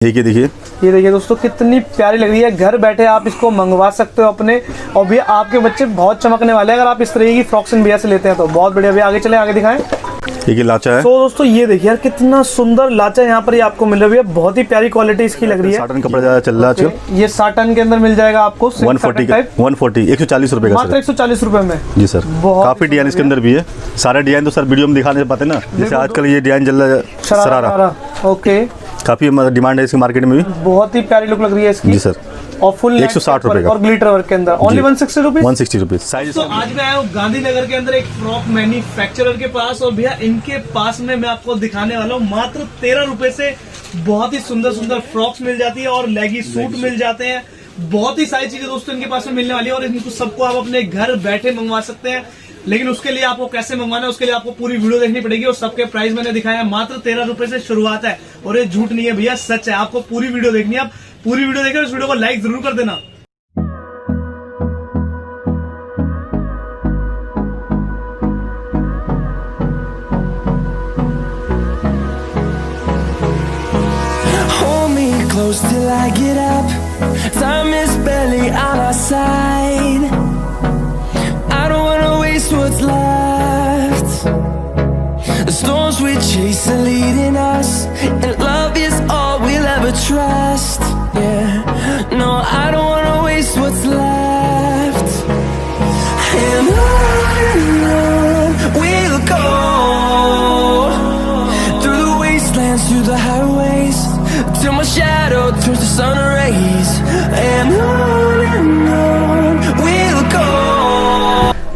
ये देखिए दोस्तों कितनी प्यारी लग रही है। घर बैठे आप इसको मंगवा सकते हो अपने, और भैया आपके बच्चे बहुत चमकने वाले हैं अगर आप इस तरह की फ्रॉक्स इन भैया से लेते हैं तो। बहुत बढ़िया भैया, आगे चले, आगे दिखाएं। ये लाचा है। तो दोस्तों ये देखिए यार कितना सुंदर लाचा यहाँ पर ये आपको मिल रहा है। बहुत ही प्यारी क्वालिटी इसकी लग रही है। साटन कपड़ा ज्यादा चल रहा है। ये साटन के अंदर मिल जाएगा आपको 140 140 रुपए का, मात्र 140 रुपए में। जी सर, काफी डिजाइन इसके अंदर भी है। सारे डिजाइन तो सर वीडियो में दिखा नहीं पाते ना, जैसे आजकल ये डिजाइन चल रहा है शरारा। ओके, काफी डिमांड है इसकी मार्केट में भी। बहुत ही प्यारी लुक लग रही है इसकी। जी सर, और फुल 160 रुपए का और ग्लिटर वर्क के अंदर ओनली 160 रुपीज। 160 rupees size. तो आज मैं आया हूँ गांधीनगर के अंदर एक फ्रॉक मैन्युफैक्चरर के पास, और भैया इनके पास में मैं आपको दिखाने वाला हूँ मात्र 13 रुपए से बहुत ही सुंदर सुंदर फ्रॉक्स मिल जाती है और लेगी सूट मिल जाते हैं। बहुत ही सारी चीजें दोस्तों इनके पास में मिलने वाली है, और इनको सबको आप अपने घर बैठे मंगवा सकते हैं। लेकिन उसके लिए आपको कैसे मंगवाना है, उसके लिए आपको पूरी वीडियो देखनी पड़ेगी। और सबके प्राइस मैंने दिखाया है, मात्र 13 रुपए से शुरुआत है, और ये झूठ नहीं है भैया, सच है। आपको पूरी वीडियो देखनी है, आप पूरी वीडियो देखिए, इस वीडियो को लाइक जरूर कर देना। Close till I get up, time is barely on our side. I don't wanna waste what's left. The storms we chase are leading us, and love is all we'll ever trust. Yeah, no, I don't wanna waste what's left. And on we'll go, through the wastelands, through the highways, till my shadow turns to sun rays, and on we'll go.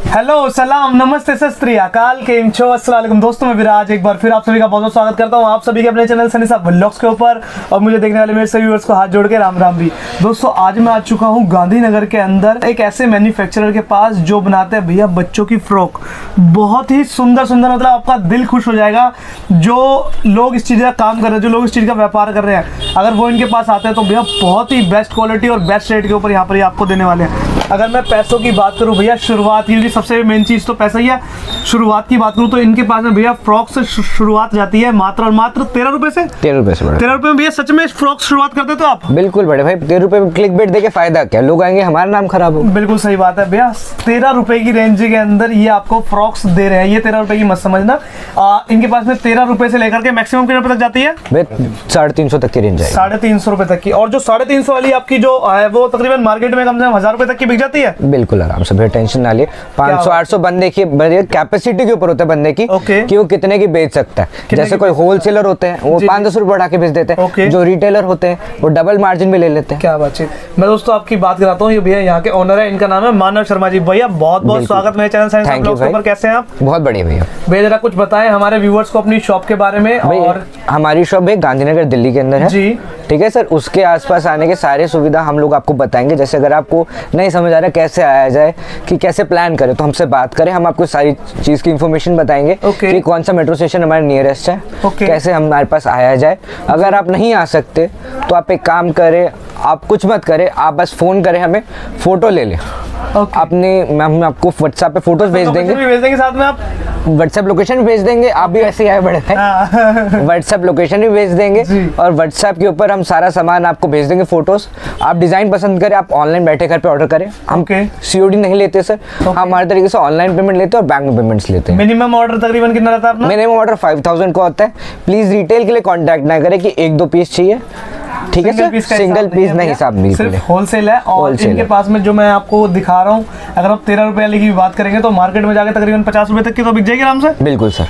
Hello, सलाम, नमस्ते, सत श्री अकाल, केम छो, अस्सलाम वालेकुम दोस्तों। मैं विराज एक बार फिर आप सभी का बहुत बहुत स्वागत करता हूं आप सभी के अपने चैनल सनी साहब व्लॉग्स के ऊपर, और मुझे देखने वाले मेरे सभी व्यूअर्स को हाथ जोड़ के राम राम भी। दोस्तों आज मैं आ चुका हूं गांधीनगर के अंदर एक ऐसे मैन्युफैक्चरर के पास जो बनाते हैं भैया बच्चों की फ्रॉक। बहुत ही सुंदर सुंदर, मतलब आपका दिल खुश हो जाएगा। जो लोग इस चीज़ का काम कर रहे हैं, जो लोग इस चीज़ का व्यापार कर रहे हैं, अगर वो इनके पास आते हैं तो भैया बहुत ही बेस्ट क्वालिटी और बेस्ट रेट के ऊपर यहाँ पर आपको देने वाले हैं। अगर मैं पैसों की बात करूँ भैया, शुरुआत की सबसे मेन चीज़ तो पैसा ही है। शुरुआत की बात करूँ तो इनके पास में भैया फ्रॉक से शुरुआत जाती है मात्र और मात्र 13 रुपए से। 13 रुपए से 13 रुपए में भैया सच में फ्रॉक शुरुआत करते तो आप? बिल्कुल बड़े भाई, 13 रुपए में क्लिक बेट देके फायदा क्या, लोग आएंगे हमारा नाम खराब हो। बिल्कुल सही बात है भैया, 13 रुपए की रेंज के अंदर ये आपको फ्रॉक्स दे रहे हैं। ये 13 रुपए की मत समझना, इनके पास में 13 रुपए से लेकर के मैक्सिमम कितने रुपए तक जाती है? 350 तक की रेंज है। 350 रुपए तक की, और जो 350 वाली आपकी जो है वो तकरीबन मार्केट में कम से कम 1000 रुपए तक की बिक जाती है। बिल्कुल आराम से भैया, टेंशन ना लिए। 500-800 बंदे की कैपेसिटी के ऊपर होता है बंदे की, कि वो कितने की बेच सकता है। जैसे कोई होलसेलर होते हैं वो 5-10 रुपए बढ़ा के बेच देते हैं, जो रिटेलर होते हैं वो डबल मार्जिन में ले लेते हैं। क्या बात है। मैं दोस्तों आपकी बात कराता हूँ, ये भैया यहाँ के ओनर है, इनका नाम है मानव शर्मा जी। भैया बहुत बहुत स्वागत मेरे चैनल साइंस ब्लॉग्स के ऊपर। कैसे हैं आप? बहुत बढ़िया भैया। भैया जरा कुछ बताएं हमारे व्यूअर्स को अपनी शॉप के बारे में। और हमारी शॉप है गांधीनगर दिल्ली के अंदर है जी, ठीक है सर। उसके आसपास आने के सारे सुविधा हम लोग आपको बताएंगे। जैसे अगर आपको नहीं समझ आ रहा कैसे आया जाए, कि कैसे प्लान करें, तो हमसे बात करें, हम आपको सारी चीज की इन्फॉर्मेशन बताएंगे कि कौन सा मेट्रो स्टेशन हमारे नियरेस्ट है, कैसे हमारे पास आया जाए। अगर आप नहीं आ सकते तो आप एक काम करें, आप कुछ मत करें, आप बस फोन करें, हमें फोटो ले लें अपने। हम आपको व्हाट्सएप पे फोटोज भेज देंगे, साथ में आप व्हाट्सएप लोकेशन भेज देंगे। आप भी वैसे ही आए बड़े हैं, व्हाट्सएप लोकेशन भी भेज देंगे, और व्हाट्सएप के ऊपर हम सारा सामान आपको भेज देंगे, फोटोज। आप डिजाइन पसंद करें, आप ऑनलाइन बैठे घर पे ऑर्डर करें। हम सीओडी नहीं लेते सर, हम हमारे तरीके से ऑनलाइन पेमेंट लेते हैं और बैंक में पेमेंट्स लेते हैं। मिनिमम ऑर्डर तकरीबन कितना रहता है अपना? मिनिमम ऑर्डर 5000 का होता है। प्लीज रिटेल के लिए कॉन्टैक्ट ना करें कि 1-2 पीस चाहिए, ठीक है सर, सिंगल पीस नहीं हिसाब, बिल्कुल होलसेल है। और इनके पास में जो मैं आपको दिखा रहा हूँ, अगर आप 13 रुपए वाली की बात करेंगे तो मार्केट में जाके तकरीबन 50 रुपए तक की तो बिक जाएगी आराम से। बिल्कुल सर,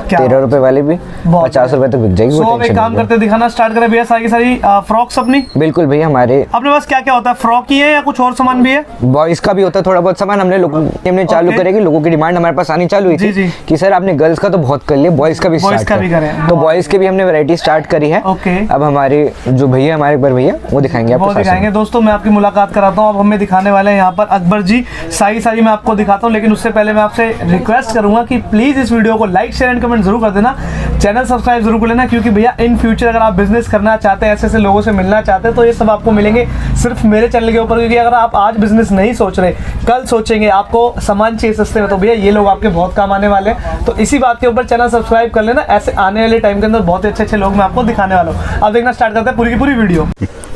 13 रुपए वाली भी 50 रुपए तक बिक जाएगी। तो एक काम करते दिखाना स्टार्ट करें भैया सारी सारी फ्रॉक्स अपनी। बिल्कुल भैया, हमारे अपने पास क्या क्या होता है? फ्रॉक ही है या कुछ और सामान भी है? बॉयज का भी होता है थोड़ा बहुत सामान। हमने चालू करेगी, लोगों की डिमांड हमारे पास आनी चालू हुई थी कि सर आपने गर्ल्स का तो बहुत कर लिया, बॉयज का भी करें, तो बॉयज के भी हमने वैरायटी स्टार्ट करी है। अब हमारे जो भैया हमारे पर भैया वो दिखाएंगे आपको, दिखाएंगे। दोस्तों मैं आपकी मुलाकात कराता हूँ, अब हमें दिखाने वाले हैं यहाँ पर अकबर जी। सारी मैं आपको दिखाता हूँ, लेकिन उससे पहले मैं आपसे रिक्वेस्ट करूंगा कि प्लीज इस वीडियो को like share and comment comment जरूर कर देना, चैनल सब्सक्राइब जरूर कर लेना, क्योंकि भैया इन फ्यूचर अगर आप बिजनेस करना चाहते हैं, ऐसे ऐसे लोगों से मिलना चाहते हैं, तो ये सब आपको मिलेंगे सिर्फ मेरे चैनल के ऊपर। क्योंकि अगर आप आज बिजनेस नहीं सोच रहे, कल सोचेंगे, आपको सामान चाहिए सस्ते में, तो भैया ये लोग आपके बहुत काम आने वाले हैं। तो इसी बात के ऊपर चैनल सब्सक्राइब कर लेना, ऐसे आने वाले टाइम के अंदर बहुत ही अच्छे अच्छे लोग मैं आपको दिखाने वाला हूँ। अब देखना स्टार्ट करते हैं पूरी की पूरी वीडियो।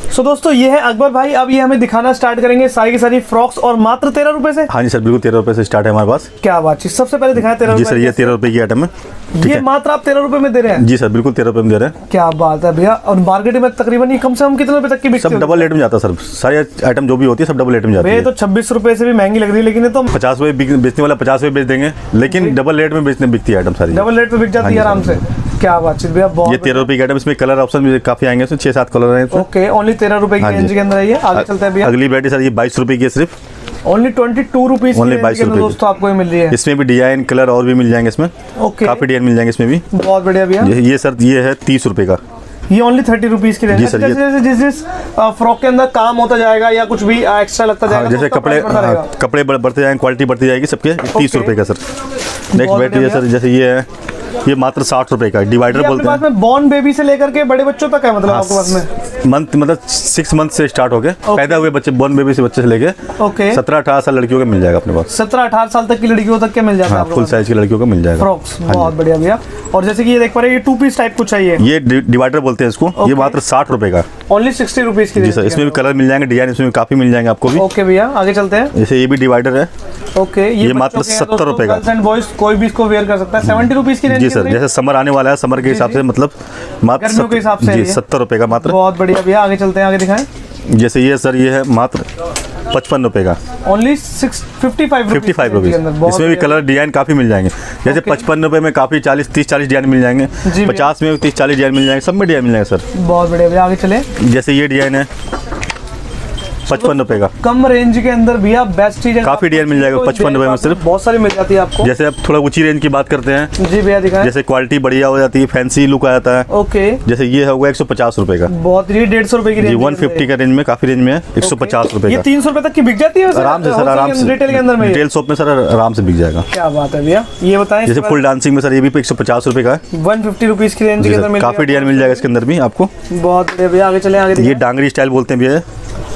सो दोस्तों ये है अकबर भाई, अब ये हमें दिखाना स्टार्ट करेंगे सारी की सारी फ्रॉक्स, और मात्र 13 रुपए से। हाँ जी सर, बिल्कुल 13 रुपए से स्टार्ट है हमारे पास। क्या बात है, सबसे पहले दिखाया 13 जी सर, ये 13 रुपए की आइटम है। ये मात्र आप 13 रुपए में दे रहे हैं? जी सर, बिल्कुल 13 रुपए में दे रहे हैं। क्या बात है भैया, और मार्केट में तकरीबन ये कम से कम कितने रुपए तक की बिकती है? सब डबल रेट में जाता है सर, सारी आइटम जो भी होती है सब डबल रेट में जाती है। ये तो 26 रुपए से भी महंगी लग रही है, लेकिन ये तो 50 रुपए बेचने वाला 50 रुपए बेच देंगे, लेकिन डबल रेट में बिकती है आइटम सारी, डबल रेट पे बिक जाती है आराम से। क्या बात है भैया, बहुत। ये 13 रुपए की आइटम, इसमें कलर ऑप्शन भी काफी आएंगे, इसमें 6-7 कलर हैं। ओके, ओनली 13 रुपए की रेंज के अंदर है ये। आगे चलते हैं भैया। अगली वैरायटी सर ये 22 रुपए की है सिर्फ, ओनली 22 रुपीज ओनली 22 रुपए दोस्तों आपको ये मिल रही है। इसमें भी डिजाइन कलर और भी मिल जाएंगे इसमें। ओके, काफी डिजाइन मिल जाएंगे इसमें भी। बहुत बढ़िया भैया। ये सर ये है 30 रुपए का, ये ओनली 30 रुपीज की रेंज। जी सर, जैसे जिस फ्रॉक के अंदर काम होता जाएगा या कुछ भी एक्स्ट्रा लगता जाएगा, जैसे कपड़े बढ़ते जाएंगे, क्वालिटी बढ़ती जाएगी सबके। 30 रुपए का सर। नेक्स्ट वैरायटी है सर, जैसे ये है, ये मात्र 60 रुपए का डिवाइडर बोलते हैं। बॉर्न बेबी से लेकर के बड़े बच्चों तक है, मतलब आपके पास में मंथ मतलब 6 मंथ से स्टार्ट हो गए, पैदा हुए बच्चे, बॉर्न बेबी से बच्चे से लेके 17-18 साल लड़कियों का मिल जाएगा अपने पास। 17-18 साल तक की लड़कियों तक के मिल जाएगा। फुल साइज की लड़कियों का मिल जाएगा फ्रॉक्स। बहुत बढ़िया भैया। और जैसे कि ये देख पा रहे हैं, ये 2 पीस टाइप कुछ चाहिए, ये डिवाइडर बोलते हैं इसको। ये मात्र 60 रुपए का, ओनली 60 रुपीज की। जी सर, इसमें भी कलर मिल जाएंगे, डिजाइन इसमें काफी मिल जाएंगे आपको भी। ओके भैया, आगे चलते हैं। जैसे ये भी डिवाइडर है। ओके, ये मात्र 70 रुपए का। गर्ल्स एंड बॉयज कोई भी इसको वेयर कर सकता है। 70 रुपीज की रेंज। जी सर, जैसे समर आने वाला है, समर के हिसाब से मतलब मात्र गर्मियों के हिसाब से जी 70 रुपए का मात्र। बहुत बढ़िया भैया, आगे चलते हैं, आगे दिखाएं। जैसे ये सर ये है मात्र 55 रुपए का, ओनली 55 रुपीज। इसमें भी कलर डिजाइन काफी मिल जाएंगे। जैसे 55 रुपए में काफी 30-40 डिजाइन मिल जाएंगे, 50 में 30-40 डिजाइन मिल जाएंगे, सब में डिजाइन मिल जाएंगे सर। बहुत बढ़िया भैया, आगे चले। जैसे ये डिजाइन है 55 रुपए का, कम रेंज के अंदर भैया बेस्ट चीज है, काफी डिजाइन मिल जाएगा 55 रुपए में सिर्फ। बहुत सारी मिल जाती है आपको। जैसे अब थोड़ा ऊंची रेंज की बात करते हैं, जी भैया दिखाएं। जैसे क्वालिटी बढ़िया हो जाती है, फैंसी लुक आ जाता है। ओके, जैसे ये होगा 150 रुपए का। बहुत, ये 150 रुपए की रेंज, 150 का रेंज में, काफी रेंज में है। 150 रुपए ये का। 300 रुपए तक की बिक जाती है आराम से सर, आराम से रिटेल के अंदर में, रिटेल शॉप में सर आराम से बिक जाएगा। क्या बात है भैया, ये बताएं। जैसे फुल डांसिंग में सर ये भी 150 रुपए का है, 150 रुपीज की रेंज के अंदर काफी डिजाइन मिल जाएगा इसके अंदर भी आपको। बहुत बढ़िया भैया, आगे चले, आगे। ये डांगरी स्टाइल बोलते हैं भैया।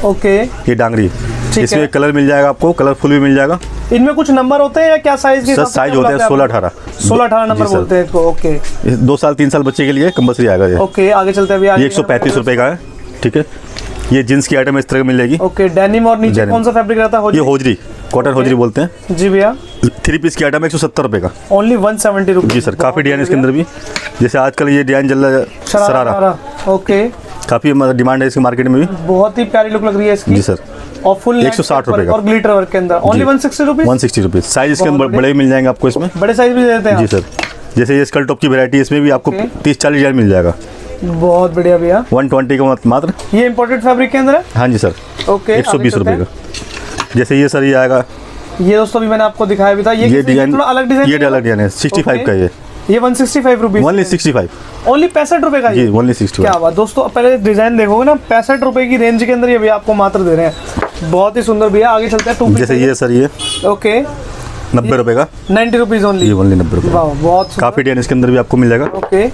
ओके, ये डांगरी, इसमें कलर मिल जाएगा आपको, कलरफुल भी मिल जाएगा। इनमें कुछ नंबर होते हैं या क्या साइज के? सर साइज होते हैं 16-18 नंबर बोलते हैं इसको। ओके, 2 साल 3 साल बच्चे के लिए कंपल्सरी आएगा ये। ओके, आगे चलते हैं भैया। ये 135 रुपए का है, ठीक है। ये जींस की आइटम इस तरह मिलेगी। ओके, डेनिम, और नीचे कौन सा फैब्रिक रहता है? ये होजरी, कॉटन होजरी बोलते हैं। जी भैया। 3 पीस की आइटम 170 रुपए का, ओनली 170 रुपीज। जी सर, काफी डिजाइन इसके अंदर भी। जैसे आजकल ये डिजाइन चल रहा है शरारा, ओके, काफी डिमांड है इसकी मार्केट में भी। बहुत ही प्यारी लुक लग रही है इसकी। जी सर, और फुल 160 रुपए का, और ग्लिटर वर्क के अंदर ओनली 160 रुपीज। 160 रुपीज। साइज इसके बड़े मिल जाएंगे आपको, इसमें बड़े साइज भी देते हैं। जी सर, जैसे ये स्कर्ट टॉप की वैरायटी, इसमें भी आपको 30-40 डिजाइन मिल जाएगा। बहुत बढ़िया भैया। 120 का मात्र। ये इम्पोर्टेड फैब्रिक के अंदर है? हाँ जी सर। ओके, 120 रुपए का। जैसे ये सर ये आएगा, ये दोस्तों भी मैंने आपको दिखाया भी था। ये डिजाइन थोड़ा अलग डिजाइन, ये अलग डिजाइन है। 65 का ये 165 रुपीज, ओनली 65, ओनली 65 रुपए का। जी ओनली 65। क्या बात दोस्तों, पहले डिजाइन देखोगे ना, 65 रुपए की रेंज के अंदर ये भैया आपको मात्र दे रहे हैं। बहुत ही सुंदर भैया, आगे चलते हैं। जैसे ये सर ये ओके, 90 रुपए का, 90 रुपीज ओनली। ये ओनली 90 रुपए। बहुत काफी डिजाइन इसके अंदर भी आपको मिल जाएगा। ओके,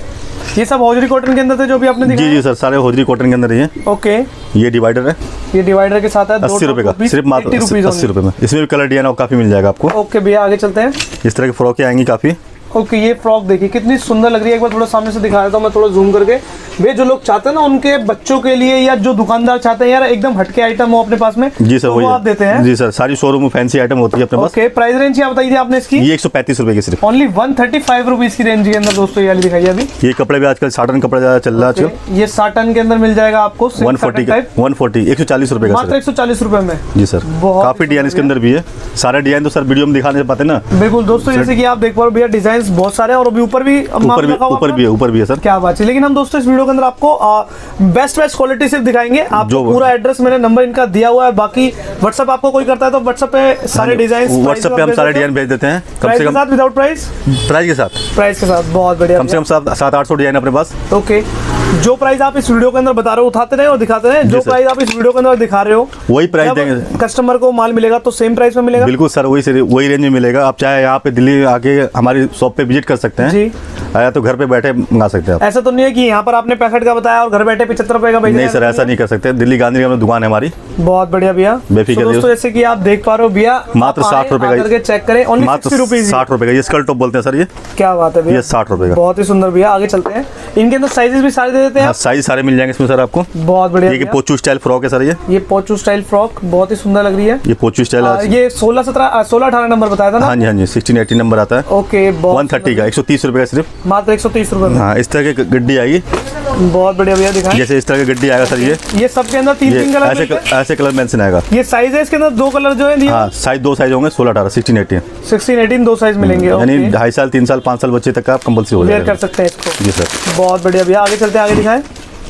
ये सब होजरी कॉटन के अंदर थे जो भी आपने दिखाया? जी सर, सारे होजरी कॉटन के अंदर ही है। ओके, ये डिवाइडर है, ये डिवाइडर के साथ है। 80 रुपए का, सिर्फ मात्र 80 रुपए में। इसमें भी कलर डिजाइन काफी मिल जाएगा आपको। ओके भैया, आगे चलते हैं। इस तरह की फ्रॉकें आएंगी काफी। ओके, ये फ्रॉक देखिए कितनी सुंदर लग रही है। एक बार थोड़ा सामने से दिखा देता हूँ मैं, थोड़ा जूम करके। वे जो लोग चाहते हैं ना, उनके बच्चों के लिए, या जो दुकानदार चाहते हैं यार एकदम हटके आइटम हो अपने पास में, जी सर, तो वो आप देते हैं? जी सर, सारी शोरूम में फैंसी आइटम होती है अपने पास। ओके, प्राइस रेंज क्या बताई थी आपने इसकी? ये 135 रुपए की सिर्फ, ओनली 135 रुपीज की रेंज के अंदर दोस्तों ये वाली दिखाई अभी। ये कपड़े भी आजकल साटन कपड़ा ज्यादा चल रहा है। ये साटन के अंदर मिल जाएगा आपको 140 140 रुपए का, मात्र 140 रुपए में। जी सर, काफी डिजाइन इसके अंदर भी है। सारे डिजाइन तो सर वीडियो में दिखा नहीं पाते ना। बिल्कुल दोस्तों, जैसे कि आप देख पा रहे हो भैया, डिजाइन बहुत सारे हैं, और अभी ऊपर भी ऊपर भी है सर। क्या बात है। लेकिन हम दोस्तों इस वीडियो के अंदर आपको बेस्ट क्वालिटी सिर्फ दिखाएंगे। आपको पूरा एड्रेस, मैंने नंबर इनका दिया हुआ है। बाकी व्हाट्सएप आपको कोई करता है तो व्हाट्सएप पे सारे डिजाइन, व्हाट्सएप पे हम सारे डिजाइन भेज देते हैं। कम से कम विदाउट प्राइस के साथ, बहुत बढ़िया। कम से कम 700-800 डिजाइन अपने पास। ओके, जो प्राइस आप इस वीडियो के अंदर बता रहे हो उठाते रहे और दिखाते रहे, जो प्राइस आप इस वीडियो के अंदर दिखा रहे हो वही प्राइस देंगे। कस्टमर को माल मिलेगा तो सेम प्राइस में मिलेगा? बिल्कुल सर, वही रेंज में मिलेगा। आप चाहे यहाँ पे दिल्ली आके हमारी शॉप पे विजिट कर सकते हैं जी, आया तो घर पे बैठे मंगा सकते हैं आप। ऐसा तो नहीं है कि यहाँ पर आपने 65 का बताया और घर बैठे 75 रुपए का भेज? नहीं सर, ऐसा नहीं कर सकते। दिल्ली गांधी में दुकान है हमारी। बहुत बढ़िया भैया। बेफिक्र तो दोस्तों जैसे कि आप देख पा रहे हो भैया, मात्र 60 रुपए का, करके चेक करें, ओनली मात्र 60 रुपीज। 60 रुपए का, ये स्कर्ट टॉप बोलते हैं सर। ये क्या बात है भैया, ये 60 रुपए का। बहुत ही सुंदर भैया। आगे चलते हैं, इनके अंदर साइजेस भी सारे दे देते हैं? हाँ, साइज सारे मिल जाएंगे इसमें सर आपको। बहुत बढ़िया। ये पोचू स्टाइल फ्रॉक है सर। ये पोचू स्टाइल फ्रॉक बहुत ही सुंदर लग रही है। ये पोचू स्टाइल है। ये 16-18 नंबर बताया था ना? हाँ जी, हाँ जी, 16-18 नंबर आता है। ओके, 130 का, 130 रुपए का सिर्फ, मात्र 130 रुपए में। हाँ, इस तरह की गड्डी आएगी। बहुत बढ़िया भैया, दिखाएं। जैसे इस तरह की गड्डी आएगा सर। ये सबके अंदर तीन कलर मिलते हैं? ऐसे कलर मेंशन आएगा। ये साइज है इसके अंदर, 2 कलर जो है? हाँ, साइज 2 साइज होंगे, 16-18, 16-18, 16-18 2 साइज मिलेंगे। यानी 2.5 साल 3 साल 5 साल बच्चे तक का आप कंपल्सरी हो वेयर जाएगा। कर सकते हैं इसको। जी सर। बहुत बढ़िया भैया, आगे चलते हैं, आगे दिखाएं।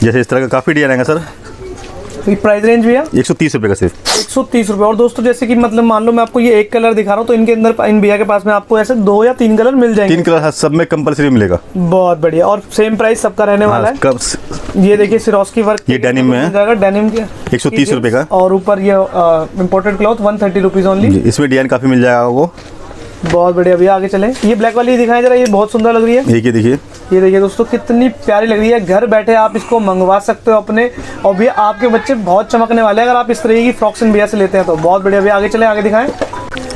जैसे इस तरह का काफी डिजाइन आएगा सर। प्राइस रेंज भैया 130 रुपए का सिर्फ, 130 रुपए। और दोस्तों जैसे कि मतलब मान लो मैं आपको ये एक कलर दिखा रहा हूँ तो इनके अंदर इन भैया के पास में आपको ऐसे 2 या 3 कलर मिल जाएंगे। 3 कलर सब में कंपल्सरी मिलेगा। बहुत बढ़िया। और सेम प्राइस सबका रहने वाला है। ये देखिए सिरोस्की वर्क, ये डेनिम में है, डेनिम के 130 रुपए का। और ऊपर ये इम्पोर्टेड क्लॉथ 130 रुपीज ओनली। इसमें डिजाइन काफी मिल जाएगा वो। बहुत बढ़िया भैया, आगे चलें। ये ब्लैक वाली दिखाएं जरा, ये बहुत सुंदर लग रही है। ये देखिए, ये देखिए दोस्तों कितनी प्यारी लग रही है। घर बैठे आप इसको मंगवा सकते हो अपने, और भैया आपके बच्चे बहुत चमकने वाले हैं अगर आप इस तरह की फ्रॉक्स इन भैया से लेते हैं तो। बहुत बढ़िया भैया, आगे चले, आगे दिखाएं।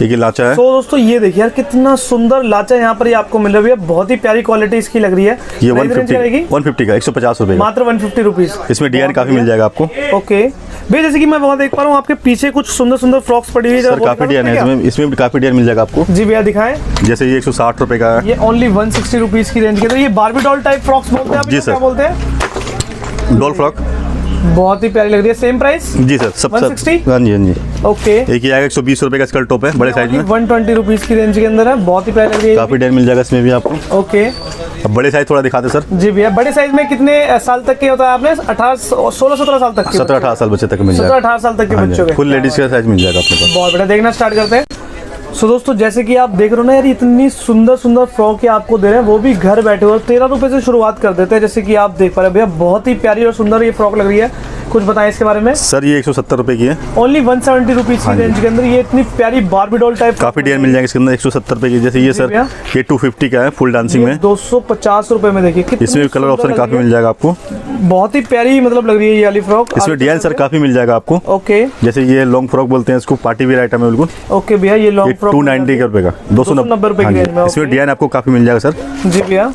ये लाचा है। तो दोस्तों ये देखिए यार कितना सुंदर लाचा यहाँ पर ये आपको मिल रहा है। बहुत ही प्यारी क्वालिटी इसकी लग रही है। ये 150 का, 150 रुपए का, मात्र 150 रुपीज। इसमें डिजाइन काफी मिल जाएगा आपको। ओके भैया, जैसे कि मैं बहुत देख पा रहा हूँ आपके पीछे कुछ सुंदर सुंदर फ्रॉक्स पड़ी हुई है। सर काफी डिजाइन है इसमें भी काफी डिजाइन मिल जाएगा आपको। जी भैया दिखाएं। जैसे ये 160 रुपए का है। ये ओनली 160 रुपीज की रेंज के। तो ये बार्बी डॉल टाइप फ्रॉक्स बोलते हैं? जी सर। क्या बोलते हैं? Doll frock. बहुत ही प्यारी लग रही है। Same price? जी सर, सब 160? हाँ जी, हाँ जी। ओके। एक ही आएगा 120 रुपए का स्कर्ट टॉप है, बड़े साइज में 120 रुपीज की रेंज के अंदर है। बहुत ही प्यारी लग रही है। काफी डिजाइन मिल जाएगा इसमें भी आपको। ओके, अब बड़े साइज थोड़ा दिखाते सर। जी भैया, बड़े साइज में कितने साल तक के होता है? आपने 16-17 साल तक के? 17-18 साल बच्चे तक मिल जाएगा। 17-18 साल तक के बच्चों के फुल लेडीज का साइज मिल जाएगा अपने पास। बहुत बढ़िया, देखना स्टार्ट करते हैं। सो दोस्तों जैसे कि आप देख रहे हो ना यार, इतनी सुंदर सुंदर फ्रॉक आपको दे रहे हैं, वो भी घर बैठे हुए। 13 रुपए से शुरुआत कर देते हैं। जैसे कि आप देख पा रहे हैं भैया, बहुत ही प्यारी और सुंदर ये फ्रॉक लग रही है। कुछ बताएं इसके बारे में। सर ये 170 रुपए की है। ओनली 170 रुपीज की रेंज के अंदर ये इतनी प्यारी बार्बी डॉल टाइप काफी डिजाइन मिल जाएंगे इसके अंदर। 170 रुपए की, जैसे ये सर ये 250 का है फुल डांसिंग में। 250 रुपए में देखिए, इसमें कलर ऑप्शन काफी मिल जाएगा आपको। बहुत ही प्यारी मतलब लग रही है ये वाली फ्रॉक। इसमें डिजाइन सर काफी मिल जाएगा आपको। ओके, जैसे ये लॉन्ग फ्रॉक बोलते हैं इसको, पार्टी वेयर आइटम है बिल्कुल। ओके भैया, ये लॉन्ग फ्रॉक 290 रुपए का, 290 रुपए की रेंज में। इसमें डिजाइन आपको काफी मिल जाएगा सर। जी भैया,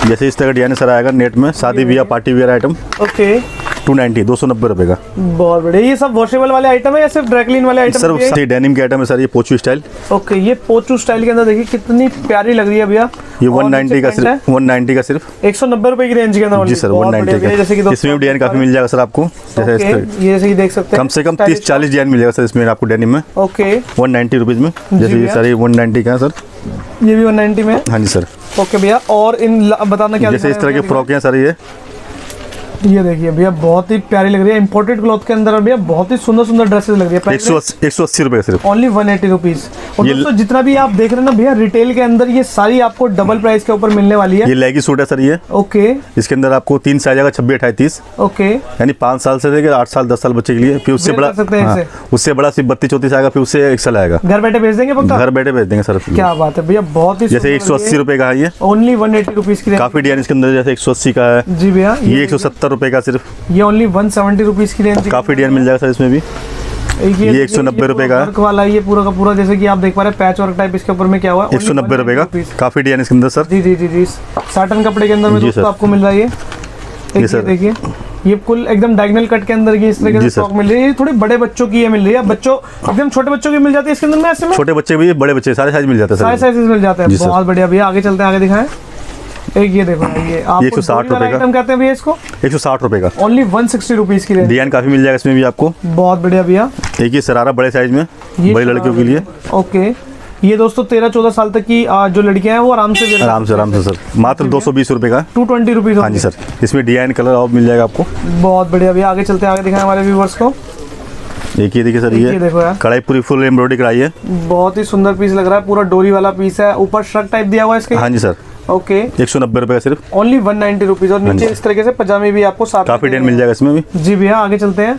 जैसे इस तरह का डिजाइन सर आएगा नेट में, शादी ब्याह पार्टी वेयर आइटम। ओके, 290 रुपए का। बहुत बढ़िया। ये सब वॉशेबल वाले आइटम है या सिर्फ ड्राई क्लीन वाले आइटम? सर डेनिम के आइटम है सर। ये पोचू स्टाइल। ओके, ये पोचू स्टाइल के अंदर देखिए कितनी प्यारी लग रही है भैया। ये 190 का सिर्फ, 190 का सिर्फ 190 रुपए की रेंज के अंदर। जी सर, 190 का। जैसे कि इसमें डिजाइन काफी मिल जाएगा सर आपको। ये जैसे कि देख सकते हैं, कम से कम 30-40 डिजाइन मिलेगा सर इसमें आपको डेनिम में। ओके, 190 रुपीज में। जैसे ये सारे 190 का है सर। ये भी 190 में। हाँ जी सर। ओके भैया, और इन बताना क्या? जैसे इस तरह के फ्रॉक हैं सर। ये देखिए भैया, बहुत ही प्यारी लग रही है। इंपोर्टेड क्लॉथ के अंदर भैया बहुत ही सुंदर सुंदर ड्रेसेस लग रही है। 180 रुपए सिर्फ, ओनली 180 रुपीज। और दोस्तों जितना भी आप देख रहे हैं ना भैया, रिटेल के अंदर ये सारी आपको डबल प्राइस के ऊपर मिलने वाली है। ये लेगी सूट है सर ये। ओके, इसके अंदर आपको 3 साइज आएगा, 26, 28, 30। ओके, यानी 5 साल से लेकर 8 साल 10 साल बच्चे के लिए। फिर उससे बड़ा, उससे बड़ा सिर्फ 32, 34 आएगा। फिर उससे एक्सल आएगा। घर बैठे भेज देंगे? घर बैठे भेज देंगे सर। क्या बात है भैया, बहुत ही। जैसे 180 रुपए का है ये। ओनली 180 रुपीज की। काफी डिजाइन इसके अंदर, जैसे 180 का है। जी भैया, ये 170 रुपए का सिर्फ। ये ओनली 170 रुपीज की रेंज। काफी डिजाइन मिल जाएगा सर इसमें भी। ये 190 रुपए का वर्क वाला, ये पूरा का पूरा जैसे कि आप देख पा रहे हैं पैच वर्क टाइप इसके ऊपर में क्या हुआ है। 190 रुपए का। काफी डिजाइन इसके अंदर सर। जी जी जी जी, साटन कपड़े के अंदर में दोस्तों आपको मिल रहा है ये सर। देखिए ये कुल एकदम डायगोनल कट के अंदर की इस तरह की फ्रॉक मिल रही है। ये थोड़ी बड़े बच्चों की ये मिल रही है। बच्चों एकदम छोटे बच्चों की मिल जाती है इसके अंदर में। ऐसे में छोटे बच्चे भी, बड़े बच्चे, सारे साइज मिल जाते हैं, सारे साइजेस मिल जाते हैं। बहुत बढ़िया भैया, आगे चलते हैं, आगे दिखाएं। एक ये देखो, ये आप 160 रुपए का आइटम कहते हैं भैया इसको। 160 रुपए का। ओनली 160 रुपीज की रेंज। डिजाइन काफी मिल जाएगा इसमें भी आपको। बहुत बढ़िया भैया। एक ये शरारा बड़े साइज में, बड़ी लड़कियों के लिए। ओके, ये दोस्तों 13-14 साल तक की जो लड़कियां हैं वो आराम से सर। मात्र 220 रुपए का, 220 रुपीज। हाँ जी सर। इसमें डिजाइन कलर और मिल जाएगा आपको। बहुत बढ़िया भैया, आगे चलते हैं, आगे दिखाएं हमारे व्यूअर्स को। एक ये देखिए सर, ये देखो यार, कढ़ाई पूरी फुल एम्ब्रॉयडरी कढ़ाई है। बहुत ही सुंदर पीस लग रहा है। पूरा डोरी वाला पीस है, ऊपर श्रग टाइप दिया हुआ है इसके। हाँ जी सर। ओके 190 रुपए का सिर्फ। Only 190 rupees. और नीचे इस तरीके से पजामे भी आपको साथ काफी डिजाइन मिल जाएगा इसमें भी। जी भैया आगे चलते हैं।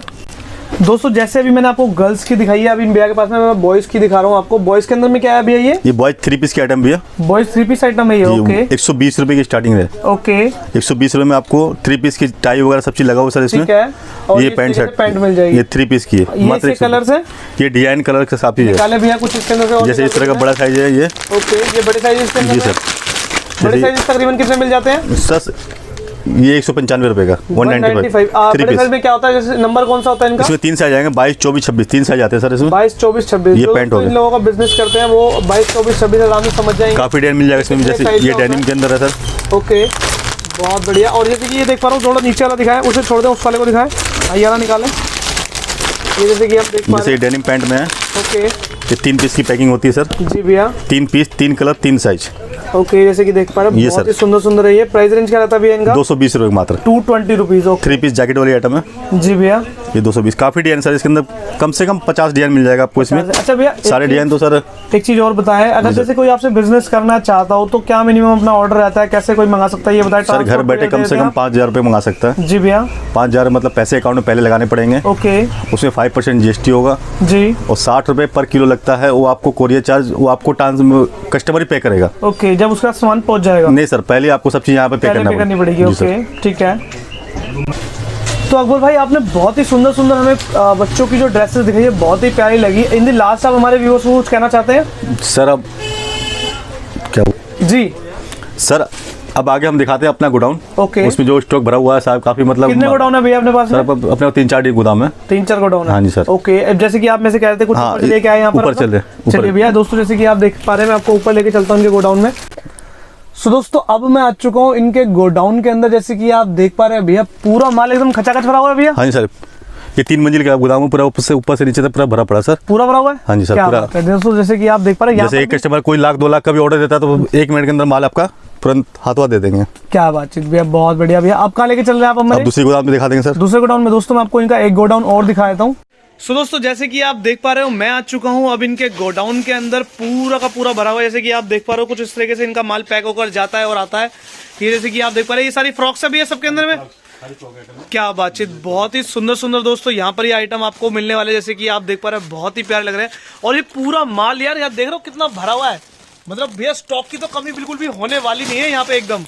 दोस्तों जैसे अभी मैंने आपको गर्ल्स की दिखाई है, अभी भैया के पास में मैं बॉयज की दिखा रहा हूँ आपको। बॉयज के अंदर में क्या है भैया? ये बॉयज 3 पीस की आइटम भी है। बॉयज 3 पीस आइटम है ये। ओके 120 रुपए की स्टार्टिंग है। ओके 120 रुपए में आपको 3 पीस की टाई वगैरह सब चीज लगा हुआ सर इसमें। ठीक है। और ये पैंट शर्ट पैंट मिल जाएगी। ये 3 पीस की है। ये कलर से ये डिजाइन कलर के साथ ही है। निकाले भैया कुछ इसके अंदर से। जैसे इस तरह का बड़ा साइज है ये। ओके ये बड़े साइज इसके अंदर। जी सर। बड़े साइज तकरीबन कितने मिल जाते हैं सर? ये 195 रुपए का 195। बड़े साइज में क्या होता है? जैसे नंबर कौन सा होता है इनका? इसमें 3 साइज आएंगे, 22, 24, 26 3 साइज आते हैं सर इसमें। 22, 24, 26 ये पैंट हो गया। इन लोगों का बिजनेस करते हैं वो 22, 24, 26 आराम से समझ जाएंगे। काफी डिजाइन मिल जाएगा इसमें। जैसे ये डेनिम के अंदर है सर। ओके बहुत बढ़िया। और जैसे कि ये देख पा रहा हूँ, थोड़ा नीचे वाला दिखाया, उसे छोड़ दें, उस वाले को दिखाएं। ये वाला निकालें। ये जैसे कि आप देख पा रहे हैं, जैसे डेनिम पैंट में है। ओके ये 3 पीस की पैकिंग होती है सर। जी भैया 3 पीस 3 कलर 3 साइज। ओके जैसे कि देख पा रहे हैं, ये बहुत सर। ही सुंदर सुंदर है ये। प्राइस रेंज क्या रहता है भैया इनका? 220 रुपए मात्र। 220 रुपीज। ओके 3 पीस जैकेट वाली आइटम है। जी भैया ये 220। काफी डिजाइन सर इसके अंदर कम से कम 50 डिजाइन मिल जाएगा आपको इसमें। अच्छा भैया सारे डिजाइन तो सर। एक चीज और बताएं, अगर जैसे कोई आपसे बिजनेस करना चाहता हो तो क्या मिनिमम अपना ऑर्डर रहता है? कैसे कोई मंगा सकता है ये बताएं। सर घर बैठे कम से कम 5000 रुपए मंगा सकता है। जी भैया 5000 मतलब पैसे अकाउंट में पहले लगाने पड़ेंगे। ओके उसमें 5% GST होगा जी। और 60 रुपए पर किलो लगता है। वो आपको कोरियर चार्ज वो आपको कस्टमर ही पे करेगा। ओके जब उसका सामान पहुंच जाएगा? नहीं सर, पहले आपको सब चीज यहाँ पे पे करनी पड़ेगी। जी सर। ओके ठीक है। तो अकबर भाई आपने बहुत ही सुंदर सुंदर हमें बच्चों की जो ड्रेसेस दिखाई है बहुत ही प्यारी लगी। इन द लास्ट आप हमारे व्यूअर्स को कुछ कहना चाहते हैं? सर अब क्या जी सर, अब आगे हम दिखाते हैं अपना गोडाउन। ओके उसमें जो स्टॉक भरा हुआ है साहब काफी मतलब। कितने गोडाउन है भैया अपने पास? सर अपने 3-4 गोदाम है। 3-4 गोडाउन है। हाँ जी सर। ओके अब जैसे कि आप में से कह रहे थे कुछ हाँ, ऊपर लेके आए यहाँ पर ऊपर अपना? चलिए चलिए भैया दोस्तों जैसे कि आप देख पा रहे हैं, मैं आपको ऊपर लेके चलता हूँ इनके गोडाउन में। सो दोस्तों अब मैं आ चुका हूँ इनके गोडाउन के अंदर। जैसे कि आप देख पा रहे हैं भैया पूरा माल एकदम खचाखच भरा हुआ है भैया। हाँ जी सर। ये 3 मंजिल का गोदाम है, पूरा ऊपर से नीचे तक पूरा भरा पड़ा सर। पूरा भरा हुआ है? हाँ जी सर क्या पूरा। बात है। दोस्तों जैसे कि आप देख पा रहे हैं, जैसे एक कस्टमर कोई 1-2 लाख का भी ऑर्डर देता है तो 1 मिनट के अंदर माल आपका तुरंत हाथों दे देंगे। क्या बातचीत भैया, बहुत बढ़िया भैया। आप कहाँ लेके चल रहे हैं आप हमारे? अब दूसरी गोदाम में दिखा देंगे सर। दूसरे गोडाउन में दोस्तों मैं आपको इनका एक गोडाउन और दिखा देता हूँ। सो दोस्तों जैसे कि आप देख पा रहे हो मैं आ चुका हूँ अब इनके गोडाउन के अंदर। पूरा का पूरा भरा हुआ है। जैसे कि आप देख पा रहे हो कुछ इस तरीके से इनका माल पैक होकर जाता है और आता है। ये जैसे कि आप देख पा रहे हैं ये सारी फ्रॉक्स भी है सबके अंदर में। क्या बातचीत, बहुत ही सुंदर सुंदर दोस्तों यहाँ पर ये आइटम आपको मिलने वाले। जैसे कि आप देख पा रहे हैं बहुत ही प्यारे लग रहे हैं। और ये पूरा माल यार यहाँ देख रहे हो कितना भरा हुआ है। मतलब भैया स्टॉक की तो कमी बिल्कुल भी होने वाली नहीं है यहाँ पे एकदम।